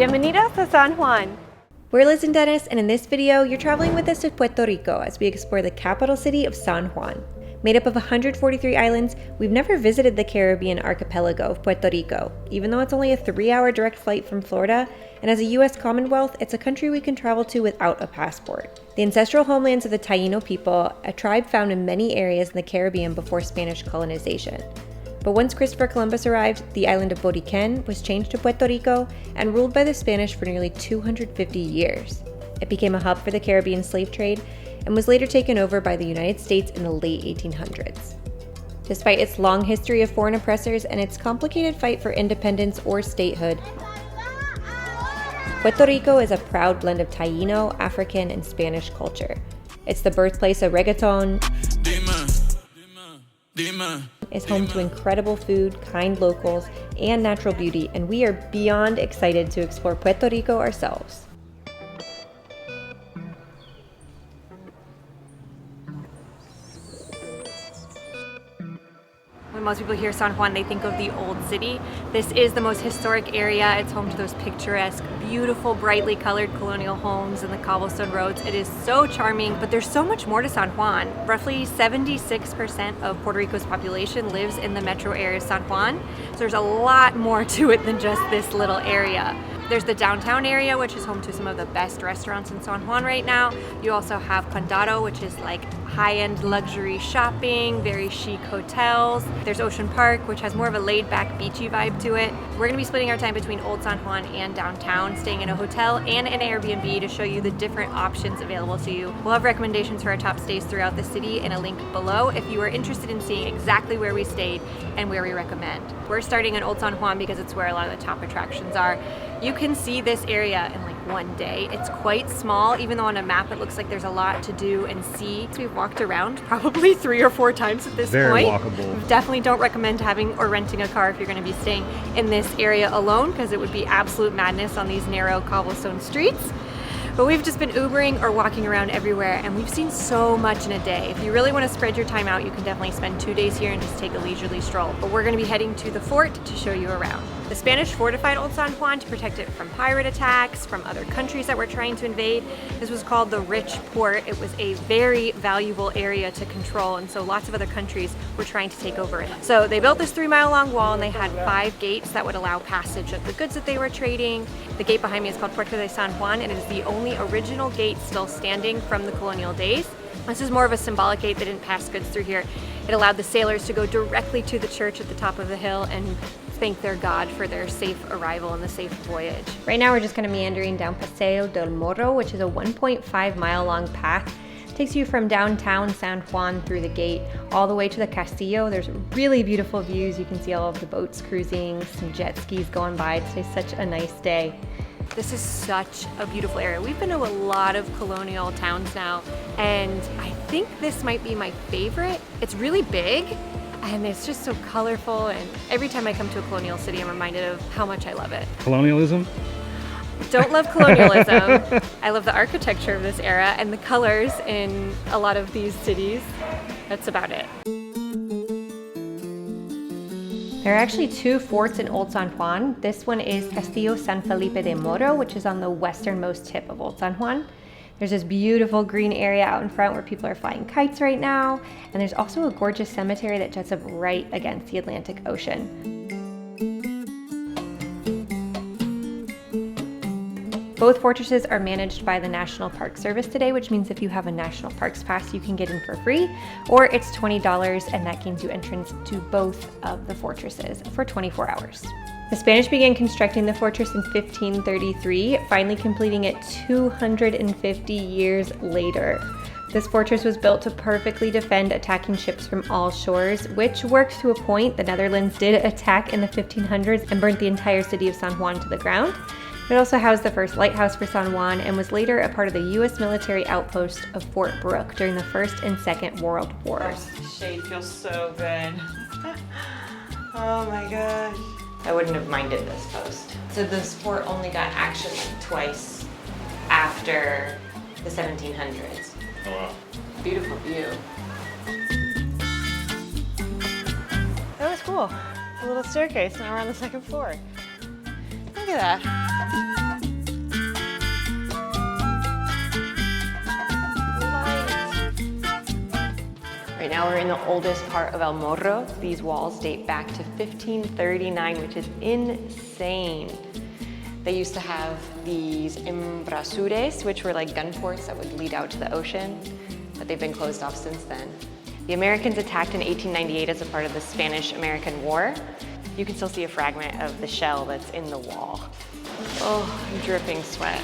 Bienvenidos to San Juan. We're Liz and Dennis, and in this video, you're traveling with us to Puerto Rico as we explore the capital city of San Juan. Made up of 143 islands, we've never visited the Caribbean archipelago of Puerto Rico, even though it's only a 3-hour direct flight from Florida, and as a U.S. Commonwealth, it's a country we can travel to without a passport. The ancestral homelands of the Taino people, a tribe found in many areas in the Caribbean before Spanish colonization. But once Christopher Columbus arrived, the island of Boriken was changed to Puerto Rico and ruled by the Spanish for nearly 250 years. It became a hub for the Caribbean slave trade and was later taken over by the United States in the late 1800s. Despite its long history of foreign oppressors and its complicated fight for independence or statehood, Puerto Rico is a proud blend of Taino, African, and Spanish culture. It's the birthplace of reggaeton, is home to incredible food, kind locals, and natural beauty, and we are beyond excited to explore Puerto Rico ourselves. When most people hear San Juan, they think of the old city. This is the most historic area. It's home to those picturesque, beautiful, brightly colored colonial homes and the cobblestone roads. It is so charming, but there's so much more to San Juan. Roughly 76% of Puerto Rico's population lives in the metro area of San Juan, so there's a lot more to it than just this little area. There's the downtown area, which is home to some of the best restaurants in San Juan right now. You also have Condado, which is like high-end luxury shopping, very chic hotels. There's Ocean Park, which has more of a laid-back, beachy vibe to it. We're gonna be splitting our time between Old San Juan and downtown, staying in a hotel and an Airbnb to show you the different options available to you. We'll have recommendations for our top stays throughout the city and a link below if you are interested in seeing exactly where we stayed and where we recommend. We're starting in Old San Juan because it's where a lot of the top attractions are. You can see this area in like one day. It's quite small, even though on a map it looks like there's a lot to do and see. So we've walked around probably 3 or 4 times at this point. Very walkable. We definitely don't recommend having or renting a car if you're going to be staying in this area alone, because it would be absolute madness on these narrow cobblestone streets. But we've just been Ubering or walking around everywhere, and we've seen so much in a day. If you really want to spread your time out, you can definitely spend 2 days here and just take a leisurely stroll. But we're going to be heading to the fort to show you around. The Spanish fortified Old San Juan to protect it from pirate attacks, from other countries that were trying to invade. This was called the Rich Port. It was a very valuable area to control, and so lots of other countries were trying to take over it. So they built this 3-mile-long wall, and they had 5 gates that would allow passage of the goods that they were trading. The gate behind me is called Puerto San Juan, and it is the only original gate still standing from the colonial days. This is more of a symbolic gate. They didn't pass goods through here. It allowed the sailors to go directly to the church at the top of the hill and thank their God for their safe arrival and the safe voyage. Right now we're just kind of meandering down Paseo del Morro, which is a 1.5-mile long path. It takes you from downtown San Juan through the gate all the way to the Castillo. There's really beautiful views. You can see all of the boats cruising, some jet skis going by. It's such a nice day. This is such a beautiful area. We've been to a lot of colonial towns now, and I think this might be my favorite. It's really big, and it's just so colorful, and every time I come to a colonial city, I'm reminded of how much I love it. Colonialism? Don't love colonialism. I love the architecture of this era and the colors in a lot of these cities. That's about it. There are actually 2 forts in Old San Juan. This one is Castillo San Felipe de Moro, which is on the westernmost tip of Old San Juan. There's this beautiful green area out in front where people are flying kites right now. And there's also a gorgeous cemetery that juts up right against the Atlantic Ocean. Both fortresses are managed by the National Park Service today, which means if you have a National Parks Pass, you can get in for free, or it's $20, and that gains you entrance to both of the fortresses for 24 hours. The Spanish began constructing the fortress in 1533, finally completing it 250 years later. This fortress was built to perfectly defend attacking ships from all shores, which worked to a point. The Netherlands did attack in the 1500s and burnt the entire city of San Juan to the ground. It also housed the first lighthouse for San Juan and was later a part of the U.S. military outpost of Fort Brooke during the First and Second World Wars. Oh, this shade feels so good. Oh my gosh. I wouldn't have minded this post. So this fort only got action like twice after the 1700s. Oh, wow. Beautiful view. That was cool. A little staircase, now we're on the 2nd floor. Look at that. now we're in the oldest part of El Morro. These walls date back to 1539, which is insane. They used to have these embrasures, which were like gun ports that would lead out to the ocean, but they've been closed off since then. The Americans attacked in 1898 as a part of the Spanish-American War. You can still see a fragment of the shell that's in the wall. Oh, I'm dripping sweat.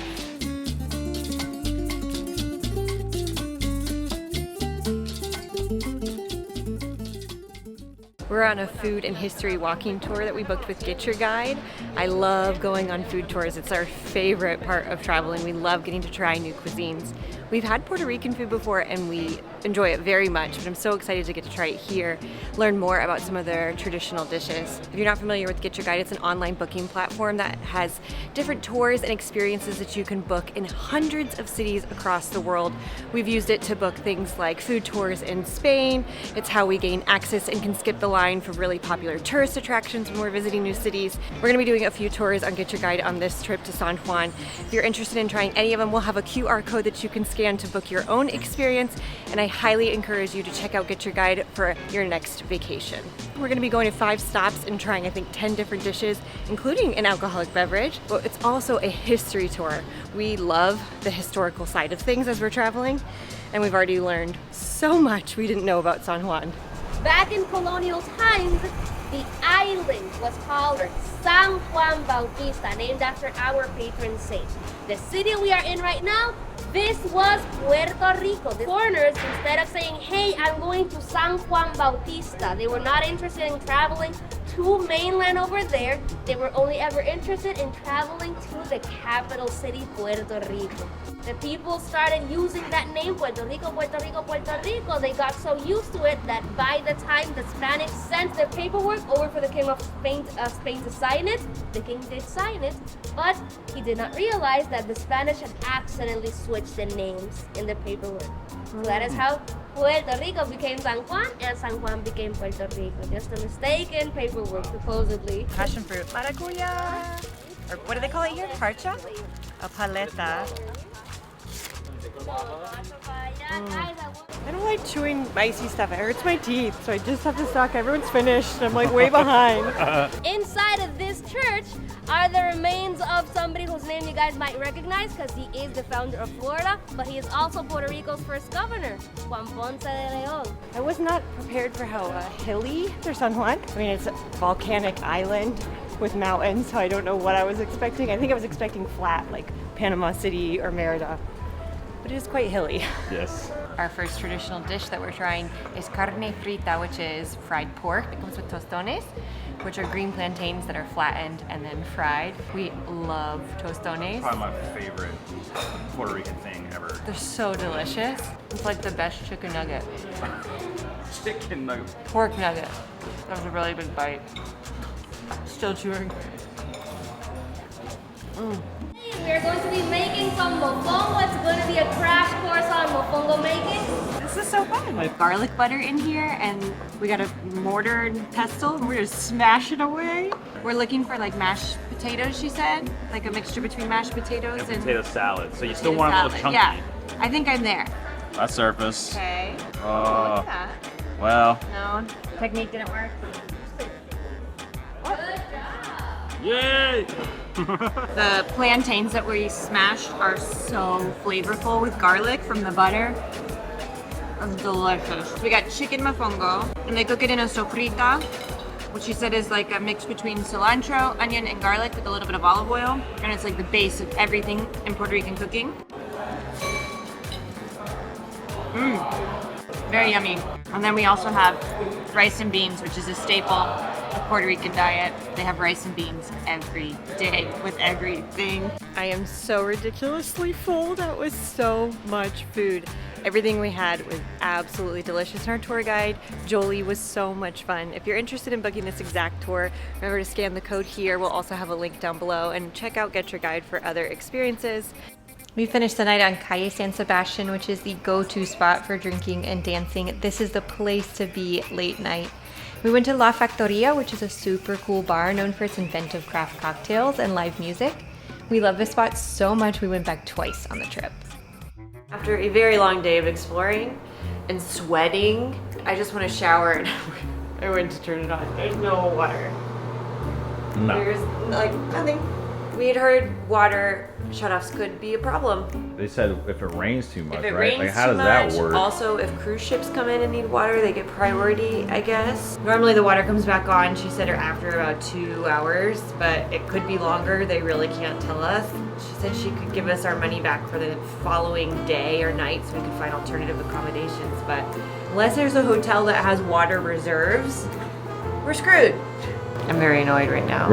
We're on a food and history walking tour that we booked with GetYourGuide. I love going on food tours. It's our favorite part of traveling. We love getting to try new cuisines. We've had Puerto Rican food before and we enjoy it very much, but I'm so excited to get to try it here, learn more about some of their traditional dishes. If you're not familiar with GetYourGuide, it's an online booking platform that has different tours and experiences that you can book in hundreds of cities across the world. We've used it to book things like food tours in Spain. It's how we gain access and can skip the line for really popular tourist attractions when we're visiting new cities. We're gonna be doing a few tours on GetYourGuide on this trip to San Juan. If you're interested in trying any of them, we'll have a QR code that you can scan to book your own experience, and I highly encourage you to check out GetYourGuide for your next vacation. We're gonna be going to 5 stops and trying, I think, 10 different dishes, including an alcoholic beverage, but it's also a history tour. We love the historical side of things as we're traveling, and we've already learned so much we didn't know about San Juan. Back in colonial times, the island was called San Juan Bautista, named after our patron saint. The city we are in right now, this was Puerto Rico. The foreigners, instead of saying, hey, I'm going to San Juan Bautista, they were not interested in traveling to mainland over there. They were only ever interested in traveling to the capital city, Puerto Rico. The people started using that name, Puerto Rico, Puerto Rico, Puerto Rico. They got so used to it that by the time the Spanish sent their paperwork over for the King of Spain to sign it, the king did sign it, but he did not realize that the Spanish had accidentally switched the names in the paperwork. So that is how Puerto Rico became San Juan and San Juan became Puerto Rico. Just a mistaken paperwork, supposedly. Passion fruit, maracuya, or what do they call it here? Parcha? A paleta. I don't like chewing icy stuff. It hurts my teeth, so I just have to suck. Everyone's finished. I'm like way behind. Inside of this church are the remains of somebody whose name you guys might recognize because he is the founder of Florida, but he is also Puerto Rico's first governor, Juan Ponce de Leon. I was not prepared for how hilly there's San Juan. I mean, it's a volcanic island with mountains, so I don't know what I was expecting. I think I was expecting flat, like Panama City or Merida, but it is quite hilly. Yes. Our first traditional dish that we're trying is carne frita, which is fried pork. It comes with tostones, which are green plantains that are flattened and then fried. We love tostones. Probably my favorite Puerto Rican thing ever. They're so delicious. It's like the best chicken nugget. Chicken nuggets. Pork nugget. That was a really big bite. Still chewing. We are going to be making some mofongo. It's going to be a crash course on mofongo making. This is so fun. With garlic butter in here, and we got a mortar and pestle, and we're just smashing away. We're looking for like mashed potatoes, she said, like a mixture between mashed potatoes and potato salad. So you still want a little chunky. Yeah, I think I'm there. That surface. Okay. Look at that. Well. No, technique didn't work. Yay! The plantains that we smashed are so flavorful with garlic from the butter. It's delicious. We got chicken mofongo, and they cook it in a sofrita, which she said is like a mix between cilantro, onion, and garlic with a little bit of olive oil. And it's like the base of everything in Puerto Rican cooking. Very yummy. And then we also have rice and beans, which is a staple of Puerto Rican diet. They have rice and beans every day with everything. I am so ridiculously full. That was so much food. Everything we had was absolutely delicious. And our tour guide, Jolie, was so much fun. If you're interested in booking this exact tour, remember to scan the code here. We'll also have a link down below, and check out GetYourGuide for other experiences. We finished the night on Calle San Sebastian, which is the go-to spot for drinking and dancing. This is the place to be late night. We went to La Factoria, which is a super cool bar known for its inventive craft cocktails and live music. We love this spot so much we went back twice on the trip. After a very long day of exploring and sweating I just want to shower and I went to turn it on. There's no water. No. There's like nothing. We had heard water shutoffs could be a problem. They said if it rains too much, If it right? rains Like, how too does much, that work? also if cruise ships come in and need water, they get priority, I guess. Normally the water comes back on, she said, after about 2 hours, but it could be longer. They really can't tell us. She said she could give us our money back for the following day or night so we could find alternative accommodations. But unless there's a hotel that has water reserves, we're screwed. I'm very annoyed right now.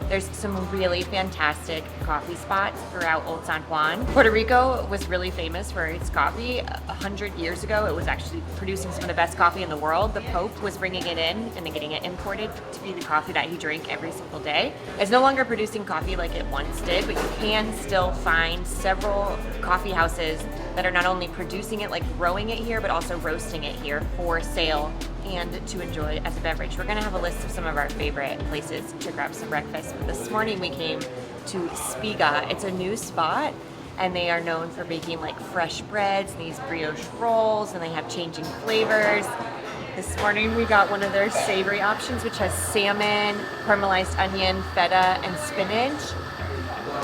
There's some really fantastic coffee spots throughout Old San Juan. Puerto Rico was really famous for its coffee. 100 years ago, it was actually producing some of the best coffee in the world. The Pope was bringing it in and then getting it imported to be the coffee that he drank every single day. It's no longer producing coffee like it once did, but you can still find several coffee houses that are not only producing it, like growing it here, but also roasting it here for sale and to enjoy as a beverage. We're gonna have a list of some of our favorite places to grab some breakfast. But this morning we came to Spiga. It's a new spot and they are known for baking like fresh breads and these brioche rolls, and they have changing flavors. This morning we got one of their savory options, which has salmon, caramelized onion, feta, and spinach.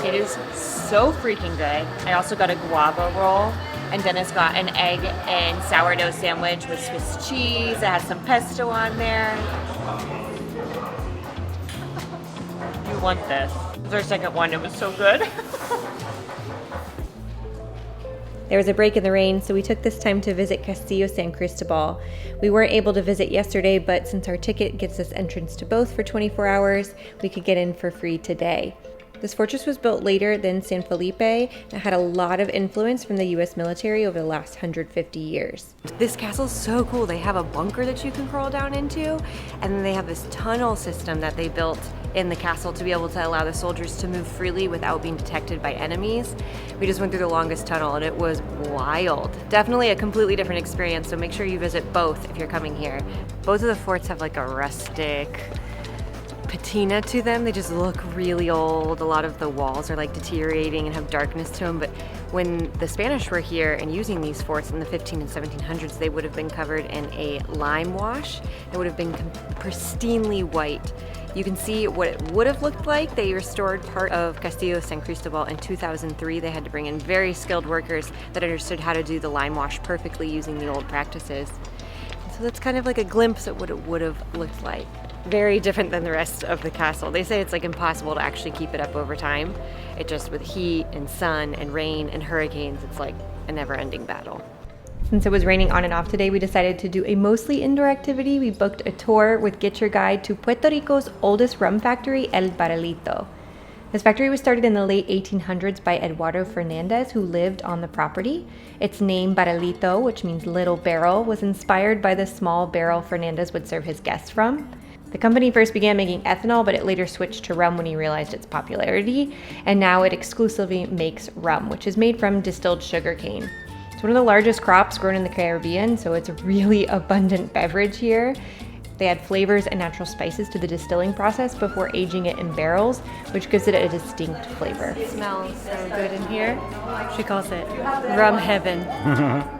It is so freaking good. I also got a guava roll, and Dennis got an egg and sourdough sandwich with Swiss cheese. It has some pesto on there. You want this. It was our second one. It was so good. There was a break in the rain, so we took this time to visit Castillo San Cristobal. We weren't able to visit yesterday, but since our ticket gives us entrance to both for 24 hours, we could get in for free today. This fortress was built later than San Felipe and had a lot of influence from the US military over the last 150 years. This castle's so cool. They have a bunker that you can crawl down into, and then they have this tunnel system that they built in the castle to be able to allow the soldiers to move freely without being detected by enemies. We just went through the longest tunnel and it was wild. Definitely a completely different experience, so make sure you visit both if you're coming here. Both of the forts have like a rustic patina to them. They just look really old. A lot of the walls are like deteriorating and have darkness to them, but when the Spanish were here and using these forts in the 15 and 1700s, they would have been covered in a lime wash. It would have been pristinely white. You can see what it would have looked like. They restored part of Castillo San Cristobal in 2003. They had to bring in very skilled workers that understood how to do the lime wash perfectly using the old practices. So that's kind of like a glimpse at what it would have looked like. Very different than the rest of the castle. They say it's like impossible to actually keep it up over time. It just, with heat and sun and rain and hurricanes, it's like a never-ending battle. Since it was raining on and off today, we decided to do a mostly indoor activity. We booked a tour with Get Your Guide to Puerto Rico's oldest rum factory, El Barrilito. This factory was started in the late 1800s by Eduardo Fernandez, who lived on the property. Its name, Barrilito, which means little barrel, was inspired by the small barrel Fernandez would serve his guests from. The company first began making ethanol, but it later switched to rum when he realized its popularity, and now it exclusively makes rum, which is made from distilled sugarcane. It's one of the largest crops grown in the Caribbean, so it's a really abundant beverage here. They add flavors and natural spices to the distilling process before aging it in barrels, which gives it a distinct flavor. It smells so good in here. She calls it rum heaven.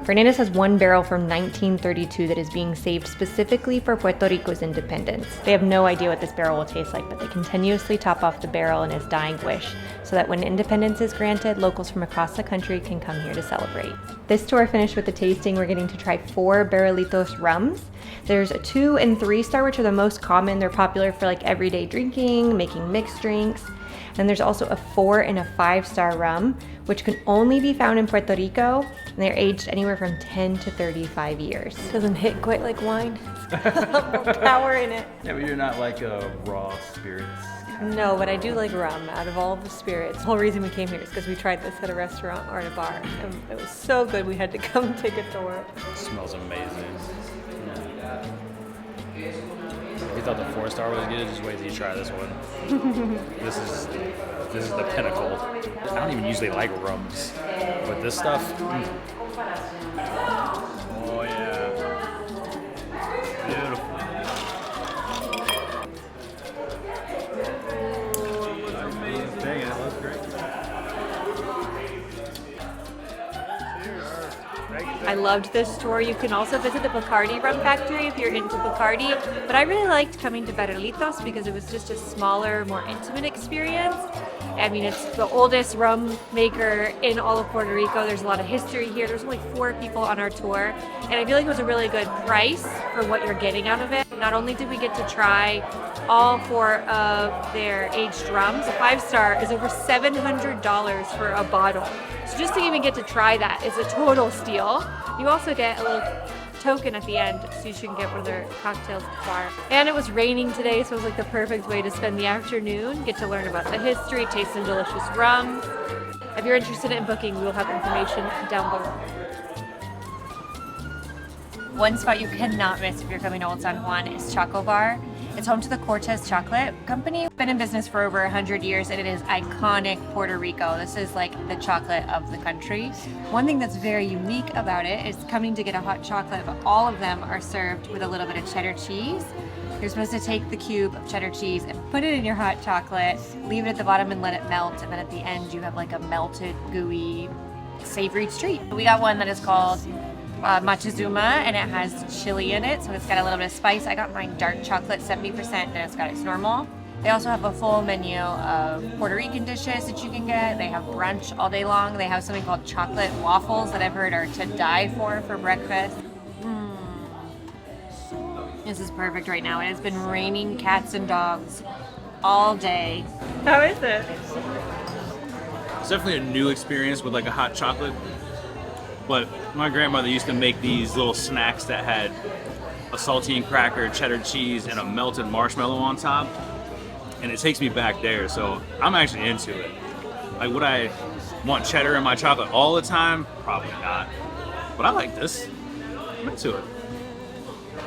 Fernandez has one barrel from 1932 that is being saved specifically for Puerto Rico's independence. They have no idea what this barrel will taste like, but they continuously top off the barrel in his dying wish, so that when independence is granted, locals from across the country can come here to celebrate. This tour finished with a tasting. We're getting to try 4 Barrilitos rums. There's a 2 and 3 star, which are the most common. They're popular for like everyday drinking, making mixed drinks. And there's also a 4 and a 5 star rum, which can only be found in Puerto Rico, and they're aged anywhere from 10 to 35 years. Doesn't hit quite like wine. Power in it. Yeah, but you're not like a raw spirits. No, but I do like rum out of all of the spirits. The whole reason we came here is because we tried this at a restaurant or at a bar. And it was so good we had to come take a tour. It smells amazing. If you thought the 4-star was good, just wait till you try this one. This is the pinnacle. I don't even usually like rums, but this stuff. I loved this tour. You can also visit the Bacardi rum factory if you're into Bacardi, but I really liked coming to Berlitos because it was just a smaller, more intimate experience. I mean, it's the oldest rum maker in all of Puerto Rico. There's a lot of history here. There's only 4 people on our tour, and I feel like it was a really good price for what you're getting out of it. Not only did we get to try all 4 of their aged rums, a 5-star is over $700 for a bottle. So just to even get to try that is a total steal. You also get a little token at the end so you can get one of their cocktails at the bar. And it was raining today, so it was like the perfect way to spend the afternoon, get to learn about the history, taste some delicious rums. If you're interested in booking, we will have information down below. One spot you cannot miss if you're coming to Old San Juan is Choco Bar. It's home to the Cortez Chocolate Company. Been in business for over 100 years and it is iconic Puerto Rico. This is like the chocolate of the country. One thing that's very unique about it is coming to get a hot chocolate, but all of them are served with a little bit of cheddar cheese. You're supposed to take the cube of cheddar cheese and put it in your hot chocolate, leave it at the bottom and let it melt, and then at the end you have like a melted, gooey, savory treat. We got one that is called Montezuma, and it has chili in it, so it's got a little bit of spice. I got mine dark chocolate, 70%, and it's got its normal. They also have a full menu of Puerto Rican dishes that you can get. They have brunch all day long. They have something called chocolate waffles that I've heard are to die for breakfast. This is perfect right now. It has been raining cats and dogs all day. How is it? It's definitely a new experience with like a hot chocolate. But my grandmother used to make these little snacks that had a saltine cracker, cheddar cheese, and a melted marshmallow on top. And it takes me back there, so I'm actually into it. Like, would I want cheddar in my chocolate all the time? Probably not. But I like this. I'm into it.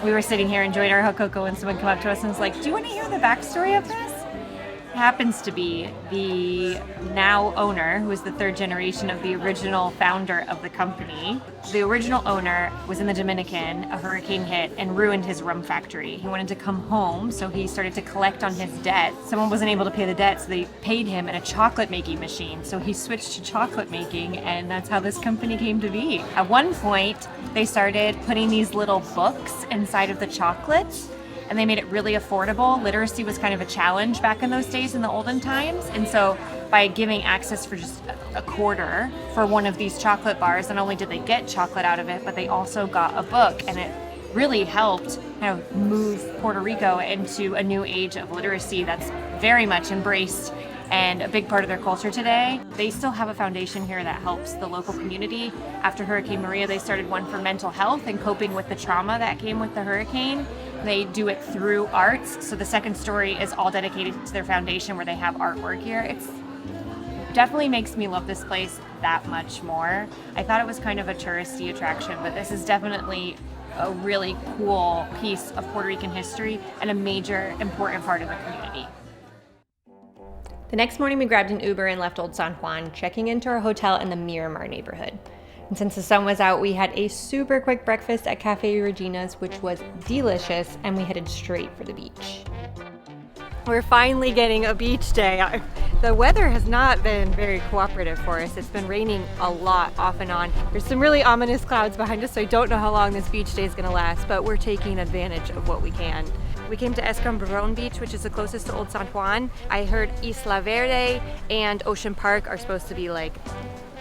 We were sitting here enjoying our hot cocoa and someone came up to us and was like, do you want to hear the backstory of this? Happens to be the now owner, who is the 3rd generation of the original founder of the company. The original owner was in the Dominican, a hurricane hit and ruined his rum factory. He wanted to come home, so he started to collect on his debt. Someone wasn't able to pay the debt, so they paid him in a chocolate making machine. So he switched to chocolate making, and that's how this company came to be. At one point, they started putting these little books inside of the chocolates, and they made it really affordable. Literacy was kind of a challenge back in those days in the olden times. And so by giving access for just a quarter for one of these chocolate bars, not only did they get chocolate out of it, but they also got a book. And it really helped kind of move Puerto Rico into a new age of literacy that's very much embraced and a big part of their culture today. They still have a foundation here that helps the local community. After Hurricane Maria, they started one for mental health and coping with the trauma that came with the hurricane. They do it through arts. So the second story is all dedicated to their foundation where they have artwork here. It's definitely makes me love this place that much more. I thought it was kind of a touristy attraction, but this is definitely a really cool piece of Puerto Rican history and a major important part of the community. The next morning we grabbed an Uber and left Old San Juan, checking into our hotel in the Miramar neighborhood. And since the sun was out, we had a super quick breakfast at Cafe Regina's, which was delicious, and we headed straight for the beach. We're finally getting a beach day. The weather has not been very cooperative for us. It's been raining a lot off and on. There's some really ominous clouds behind us, so I don't know how long this beach day is gonna last, but we're taking advantage of what we can. We came to Escambron Beach, which is the closest to Old San Juan. I heard Isla Verde and Ocean Park are supposed to be like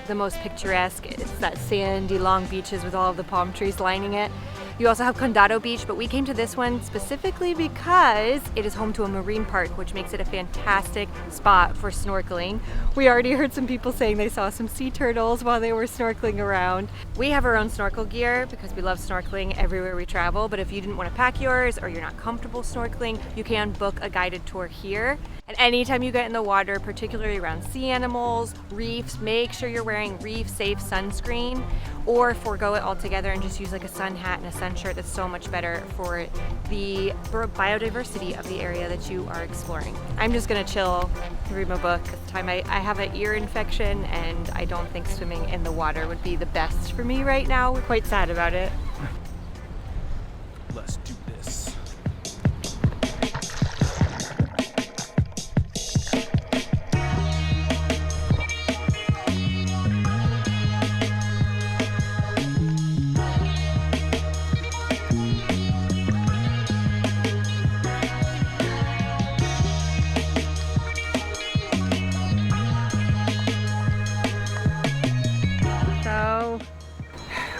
the most picturesque. It's that sandy, long beaches with all of the palm trees lining it. You also have Condado Beach, but we came to this one specifically because it is home to a marine park, which makes it a fantastic spot for snorkeling. We already heard some people saying they saw some sea turtles while they were snorkeling around. We have our own snorkel gear because we love snorkeling everywhere we travel, but if you didn't want to pack yours or you're not comfortable snorkeling, you can book a guided tour here. And anytime you get in the water, particularly around sea animals, reefs, make sure you're wearing reef-safe sunscreen, or forego it altogether and just use like a sun hat and a sun shirt. That's so much better for the biodiversity of the area that you are exploring. I'm just gonna chill and read my book. At the time I have an ear infection and I don't think swimming in the water would be the best for me right now. We're quite sad about it. Let's do this.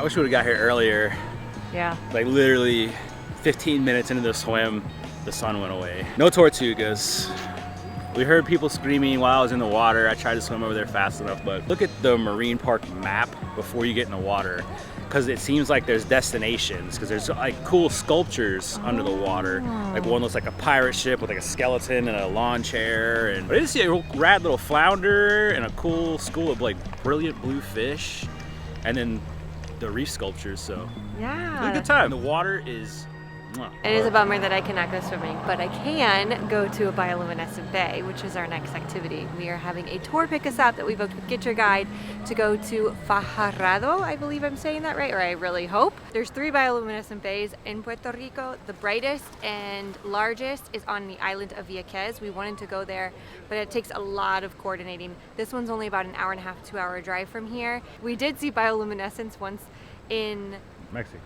I wish we would have got here earlier. Yeah. Like literally 15 minutes into the swim, the sun went away. No tortugas. We heard people screaming while I was in the water. I tried to swim over there fast enough, but look at the marine park map before you get in the water, because it seems like there's destinations, because there's like cool sculptures under the water. Like one looks like a pirate ship with like a skeleton and a lawn chair. And I did see a real rad little flounder and a cool school of like brilliant blue fish, and then the reef sculptures. So Yeah. it was a good time. The water is. It is a bummer that I cannot go swimming, but I can go to a bioluminescent bay, which is our next activity. We are having a tour pick us up that we booked with Get Your Guide to go to Fajardo. I believe I'm saying that right, or I really hope. There's 3 bioluminescent bays in Puerto Rico. The brightest and largest is on the island of Yunque. We wanted to go there, but it takes a lot of coordinating. This one's only about an hour and a half, 2-hour drive from here. We did see bioluminescence once in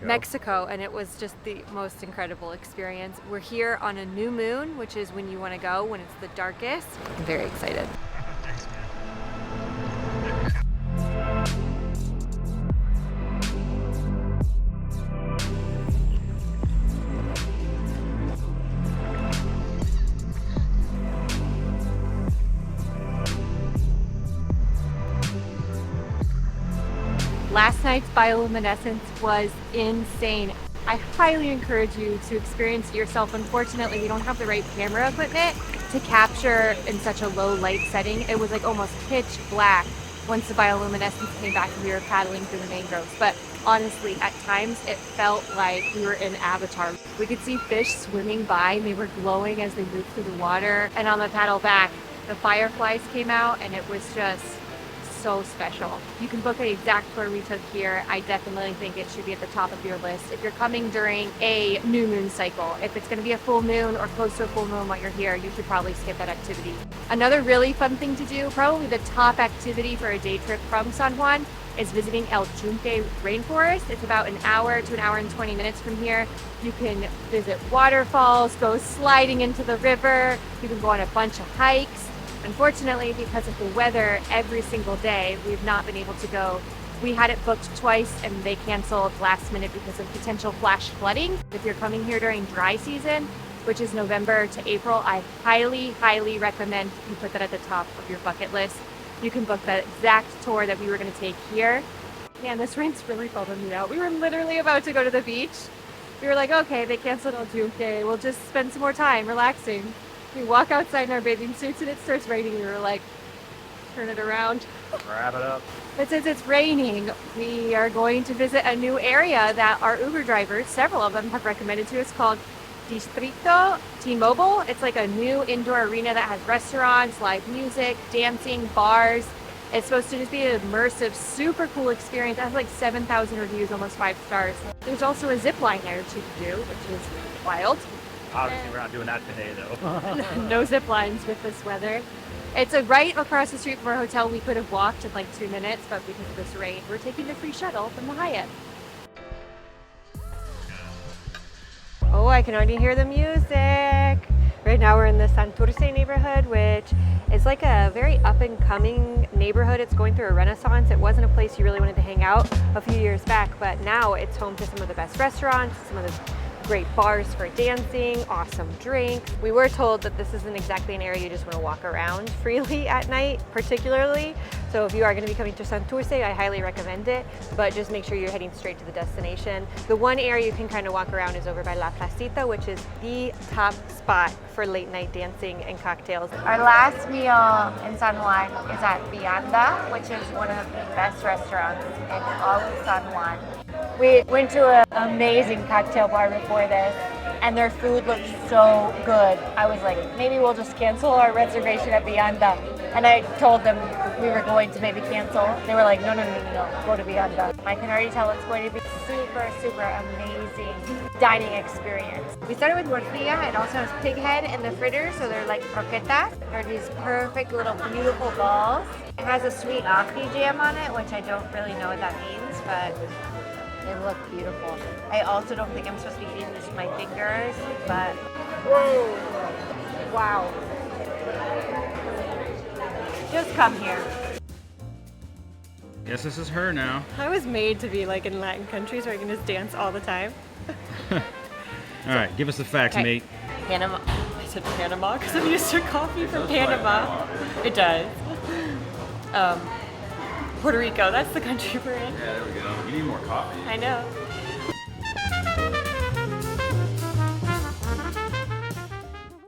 Mexico, and it was just the most incredible experience. We're here on a new moon, which is when you want to go, when it's the darkest. I'm very excited. Last night's bioluminescence was insane. I highly encourage you to experience it yourself. Unfortunately, we don't have the right camera equipment to capture in such a low light setting. It was like almost pitch black once the bioluminescence came back and we were paddling through the mangroves. But honestly, at times it felt like we were in Avatar. We could see fish swimming by and they were glowing as they moved through the water. And on the paddle back, the fireflies came out and it was just so special. You can book the exact tour we took here. I definitely think it should be at the top of your list if you're coming during a new moon cycle. If it's going to be a full moon or close to a full moon while you're here, you should probably skip that activity. Another really fun thing to do, probably the top activity for a day trip from San Juan, is visiting El Yunque rainforest. It's about an hour to an hour and 20 minutes from here. You can visit waterfalls, go sliding into the river. You can go on a bunch of hikes. Unfortunately, because of the weather, every single day we've not been able to go. We had it booked twice and they canceled last minute because of potential flash flooding. If you're coming here during dry season, which is November to April, I highly recommend you put that at the top of your bucket list. You can book the exact tour that we were going to take here. Man, this rain's really bumming me out. We were literally about to go to the beach. We were like, okay, they canceled El Yunque. We'll just spend some more time relaxing. We walk outside in our bathing suits and it starts raining. We were like, turn it around. Wrap it up. But since it's raining, we are going to visit a new area that our Uber drivers, several of them, have recommended to us called Distrito T-Mobile. It's like a new indoor arena that has restaurants, live music, dancing, bars. It's supposed to just be an immersive, super cool experience. It has like 7,000 reviews, almost 5 stars. There's also a zip line there to do, which is wild. Obviously, we're not doing that today, though. No zip lines with this weather. It's right across the street from our hotel. We could have walked in like 2 minutes, but because of this rain, we're taking the free shuttle from the Hyatt. Oh, I can already hear the music. Right now we're in the Santurce neighborhood, which is like a very up and coming neighborhood. It's going through a renaissance. It wasn't a place you really wanted to hang out a few years back, but now it's home to some of the best restaurants, some of the great bars for dancing, awesome drinks. We were told that this isn't exactly an area you just want to walk around freely at night, particularly. So if you are going to be coming to Santurce, I highly recommend it, but just make sure you're heading straight to the destination. The one area you can kind of walk around is over by La Placita, which is the top spot for late night dancing and cocktails. Our last meal in San Juan is at Vianda, which is one of the best restaurants in all of San Juan. We went to an amazing cocktail bar before this, and their food looked so good. I was like, maybe we'll just cancel our reservation at Vianda. And I told them we were going to maybe cancel. They were like, no, go to Vianda. I can already tell it's going to be super amazing dining experience. We started with morcilla. It also has pig head in the fritter, so they're like croquetas. They're these perfect little beautiful balls. It has a sweet ají jam on it, which I don't really know what that means, but they look beautiful. I also don't think I'm supposed to be eating this with my fingers, but whoa, wow. Just come here. Guess this is her now. I was made to be like in Latin countries where I can just dance all the time. All right, give us the facts, Okay. mate. Panama. I said Panama because I'm used to coffee from Panama. It does. Puerto Rico, that's the country we're in. Yeah, there we go. You need more coffee. I know.